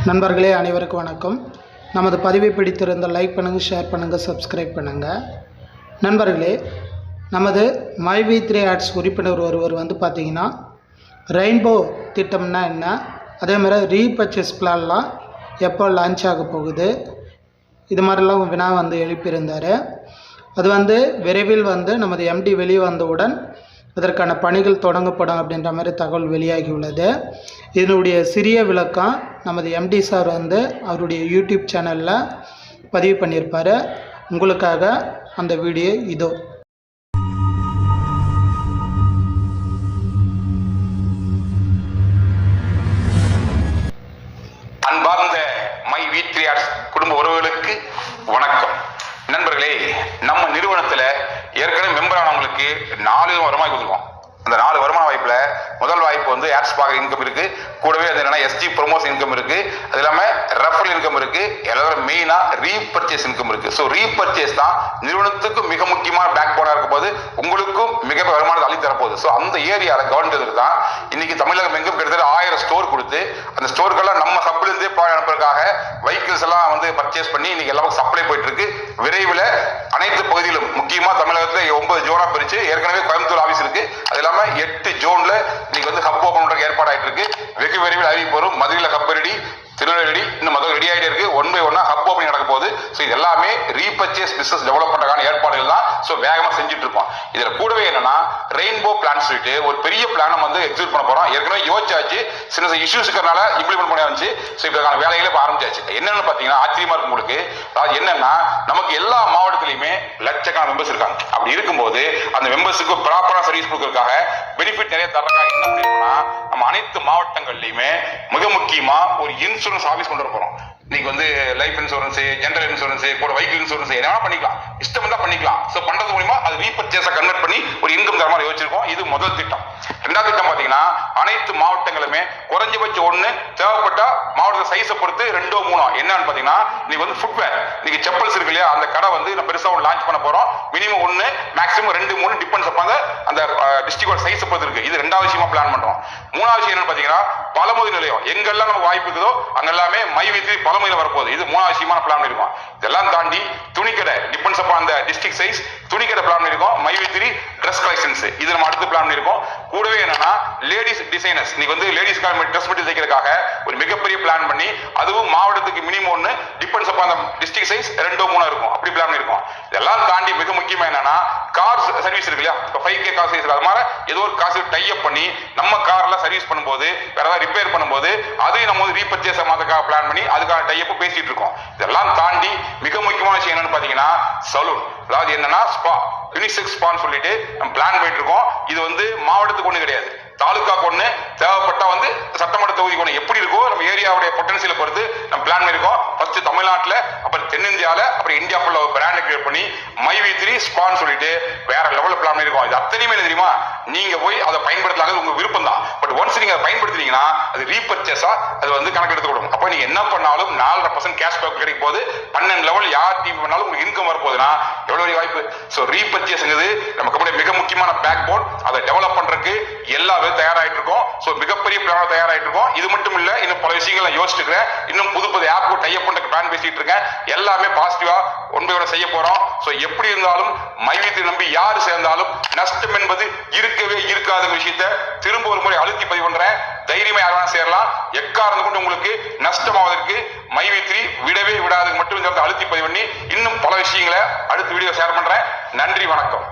நண்பர்களே அனைவருக்கும் வணக்கம். நமது பதிவை பிடித்திருந்த லைக் பண்ணுங்கள், ஷேர் பண்ணுங்கள், சப்ஸ்கிரைப் பண்ணுங்கள். நண்பர்களே, நமது மைவி3 ஆட்ஸ் உறுப்பினர் ஒருவர் பார்த்திங்கன்னா ரெயின்போ திட்டம்னா என்ன, அதே மாதிரி ரீபர்ச்சேஸ் பிளான்லாம் எப்போ லான்ச் ஆக போகுது, இது மாதிரிலாம் வினா எழுப்பியிருந்தார். அது விரைவில் நமது எம்டி வெளியே வந்தவுடன் இதற்கான பணிகள் தொடங்கப்படும் அப்படின்ற மாதிரி தகவல் வெளியாகியுள்ளது. இதனுடைய சிறிய விளக்கம் நமது எம்டி சார் அவருடைய யூடியூப் சேனலில் பதிவு பண்ணியிருப்பார். உங்களுக்காக அந்த வீடியோ இதோ. அன்பார்ந்த மைவி3 ஆட்ஸ் குடும்ப உறவுகளுக்கு வணக்கம். நண்பர்களே, நம்ம நிறுவனத்துல ஏற்கனவே மெம்பர் ஆனவங்களுக்கு 4 வருமானம் கொடுத்துருக்கோம். அந்த 4 வருமான வாய்ப்புல முதல் வாய்ப்பு ஆட்ஸ் பார்க்குற இன்கம் இருக்கு, கூடவே அது என்னன்னா எஸ்ஜி ப்ரொமோஷன் இன்கம் இருக்கு, அது இல்லாம ரெஃபரல் இன்கம் இருக்கு, எல்லாரும் மெயினா ரீபர்ச்சேஸ் இன்கம் இருக்கு. ஸோ ரீபர்ச்சேஸ் தான் நிறுவனத்துக்கு மிக முக்கியமான பேக் போனா இருக்கும் போது உங்களுக்கும் மிக வருமானத்தை அள்ளி தரப்போகுது. ஸோ அந்த ஏரியாவில் கவனித்ததுக்கு தான் இன்னைக்கு தமிழகம் எங்கும் கிட்டத்தட்ட 1000 ஸ்டோர் கொடுத்து அந்த ஸ்டோர்கள்லாம் நம்ம சப்ல இருந்தே அனுப்புறதுக்காக வெஹிக்கிள்ஸ் எல்லாம் பர்ச்சேஸ் பண்ணி இன்னைக்கு எல்லாமே சப்ளை போயிட்டு இருக்கு. விரைவில் அனைத்து பகுதியிலும் முக்கியமா தமிழகத்தில் 9 ஜோனா பிரிச்சு ஏற்கனவே கோயம்புத்தூர் ஆஃபீஸ் இருக்கு, அது இல்லாம 8 ஜோன்ல இன்னைக்கு ஹப் ஓபன் பண்ற ஏற்பாடு ஆயிட்டு இருக்கு. வெகு விரைவில் அறிவிப்பு வரும். மதுரையில் ஹப் ரெடி, திருநெல்வேலி ரெடி, இன்னும் மதுரை ரெடி ஆகிட்டே இருக்கு. 1 by 1 ஹப் ஓபனிங் நடக்க போகுது. ஸோ இது எல்லாமே ரீபர்ச்சேஸ் பிசினஸ் டெவலப் பண்றதுக்கான ஏற்பாடுகள் தான். ஸோ வேகமா செஞ்சுட்டு இருக்கோம். இதுல கூடவே என்னன்னா ரெயின்போ பிளான் சொல்லிட்டு ஒரு பெரிய பிளான் எக்ஸிக்யூட் பண்ண போறோம். ஏற்கனவே யோசிச்சாச்சு, சின்ன இஷ்யூஸ் இருக்கிறனால இம்ப்ளிமெண்ட் பண்ணி வந்துச்சு. ஸோ இதுக்கான வேலைகளை இப்போ ஆரம்பிச்சாச்சு. என்னன்னு பாத்தீங்கன்னா ஆச்சரியமா இருக்கும் உங்களுக்கு. அதாவது என்னன்னா நமக்கு எல்லா மாவட்டத்திலையுமே லட்சக்கணக்கான மெம்பர்ஸ் இருக்காங்க. அப்படி இருக்கும்போது அந்த மெம்பர்ஸுக்கு ப்ராப்பரா சர்வீஸ் கொடுக்கறதுக்காக பெனிஃபிட் நிறைய தரக்காக என்ன பண்ணிருக்கோம்னா நம்ம அனைத்து மாவட்டங்கள்லயுமே மிக முக்கியமா ஒரு இன்சூரன்ஸ் ஆஃபீஸ் கொண்டு வர போறோம். இன்னைக்கு லைஃப் இன்சூரன்ஸ், ஜெனரல் இன்சூரன்ஸ், கூட வெஹிக்கிள் இன்சூரன்ஸ் என்ன பண்ணிக்கலாம், இஷ்டம் தான் பண்ணிக்கலாம். ஸோ பண்றது மூலமா அது ரீபர்ச்சேஸை கன்வெர்ட் பண்ணி ஒரு இன்கம் தர மாதிரி யோசிச்சிருக்கோம். இது முதல் திட்டம். ரெண்டாவது திட்டம் பாத்தீங்கன்னா அனைத்து மாவட்டங்களுமே குறைஞ்சபட்சம் 1 தேவைப்பட்ட மாவட்ட சைஸை பொறுத்து 2 3 என்னன்னு பாத்தீங்கன்னா இன்னைக்கு ஃபுட்வேர், இன்னைக்கு செப்பல்ஸ் இருக்கு இல்லையா, அந்த கடை நம்ம பெருசா லான்ச் பண்ண போறோம். மினிமம் 1 மேக்ஸிமம் 2 3 டிபெண்ட்ஸ் அப்பான் அந்த டிஸ்ட்ரிக்டோட சைஸை பொறுத்து இருக்கு. இது 2வது விஷயமா பிளான் பண்றோம். 3வது விஷயம் என்னன்னு பாத்தீங்கன்னா பழமுதிர் நிலையம் எங்கெல்லாம் நம்ம வாய்ப்பு இருக்குதோ அங்கெல்லாமே மைவி3 பழமுதிர் வரப்போகுது. இது 3வது விஷயமான பிளான் இருக்கும். இதெல்லாம் தாண்டி துணிக்கடை டிபெண்ட்ஸ் அப்பான் அந்த டிஸ்ட்ரிக்ட் சைஸ், துணிக்கடை பிளான் இருக்கும். மைவி3 ட்ரெஸ் கலெக்ஷன்ஸ் இது நம்ம அடுத்து பிளான் இருக்கும். கூடவே என்னன்னா லேடிஸ் டிசைனர்ஸ், இன்னைக்கு லேடிஸ்க்கான ட்ரெஸ் மெட்டீரியல் தைக்கிறதுக்காக ஒரு மிகப்பெரிய பிளான் பண்ணி அதுவும் மாவட்டத்துக்கு மினிமம் 1 டிபெண்ட்ஸ் அப்பான் அந்த டிஸ்ட்ரிக்ட் சைஸ் 2 3 இருக்கும். அப்படி பிளான் இருக்கும். இதெல்லாம் தாண்டி மிக முக்கியமா என்னன்னா கார் சர்வீஸ் இருக்கு இல்லையா, 5K கார் சர்வீஸ், அது மாதிரி ஏதோ ஒரு காசு டை அப் பண்ணி நம்ம கார்ல சர்வீஸ் பண்ணும்போது வேற ஏதாவது ரிப்பேர் பண்ணும்போது அதையும் நம்ம ரீபர்ச்சேஸ் மாதக்காக பிளான் பண்ணி அதுக்கான டை அப் பேசிட்டு இருக்கோம். இதெல்லாம் தாண்டி மிக முக்கியமான விஷயம் என்னன்னு பாத்தீங்கன்னா சலூன், அதாவது என்னன்னா ஸ்பா, யூனிசெக்ஸ் ஸ்பான்னு சொல்லிட்டு நம்ம பிளான் பண்ணிட்டு இருக்கோம். இது மாவட்டத்துக்கு ஒண்ணு கிடையாது, தாலுக்காக்கு ஒண்ணு, தேவைப்பட்டா சட்டமன்ற தொகுதிக்கு ஒண்ணு. எப்படி இருக்கோ நம்ம ஏரியாவுடைய பொட்டன்சியலை பொறுத்து நம்ம பிளான் பண்ணிருக்கோம். ஃபர்ஸ்ட் தமிழ்நாட்டுல, அப்புறம் தென்னிந்தியால, அப்புறம் இந்தியா ஃபுல்லா ஒரு பிராண்ட் கிரியேட் பண்ணி மைவி3 ஸ்பான்னு சொல்லிட்டு வேற லெவல்ல பிளான் பண்ணிருக்கோம். இது அத்தனையுமே தெரியுமா, நீங்க போய் அதை பயன்படுத்தலாம், உங்க விருப்பம் தான். பட் ஒன்ஸ் நீங்க அதை பயன்படுத்தினீங்கன்னா அது ரீபர்ச்சேஸா அது கணக்கு எடுத்து கொடுக்கும். அப்ப நீங்க என்ன பண்ணாலும் 4.5% கேஷ்பேக் கிடைக்கும் போது 12 லெவல் யார் டிவி பண்ணாலும் உங்களுக்கு இன்கம் வரப்போகுதுன்னா எவ்வளவு வாய்ப்பு. ஸோ ரீபர்ச்சேஸ்ங்கிறது நமக்கு மிக முக்கியமான பேக் போன். அதை டெவலப் பண்றதுக்கு எல்லாமே தயாராயிட்டு இருக்கோம். ஸோ மிகப்பெரிய பிளான் தயாராயிட்டு இருக்கோம். இது மட்டும் இல்ல, இன்னும் பல விஷயங்கள் யோசிச்சுட்டு இருக்கேன். இன்னும் புது ஆப் டை அப் பண்றதுக்கு பிளான் பேசிட்டு இருக்கேன். எல்லாமே பாசிட்டிவா 1 by 1 செய்ய போறோம். ஸோ எப்படி இருந்தாலும் மைவி3 நம்பி யாரு சேர்ந்தாலும் நஷ்டம் என்பது இருக்கவே இருக்காத விஷயத்தை திரும்ப ஒரு முறை அழுத்தி பதிவு பண்றேன். தைரியமா யாரும் சேரலாம். எக்காரணம் கொண்டு உங்களுக்கு நஷ்டமாவதற்கு மைவி3 விடவே விடாதுக்கு மட்டும் அழுத்தி பதிவு பண்ணி இன்னும் பல விஷயங்களை அடுத்த வீடியோ ஷேர் பண்றேன். நன்றி, வணக்கம்.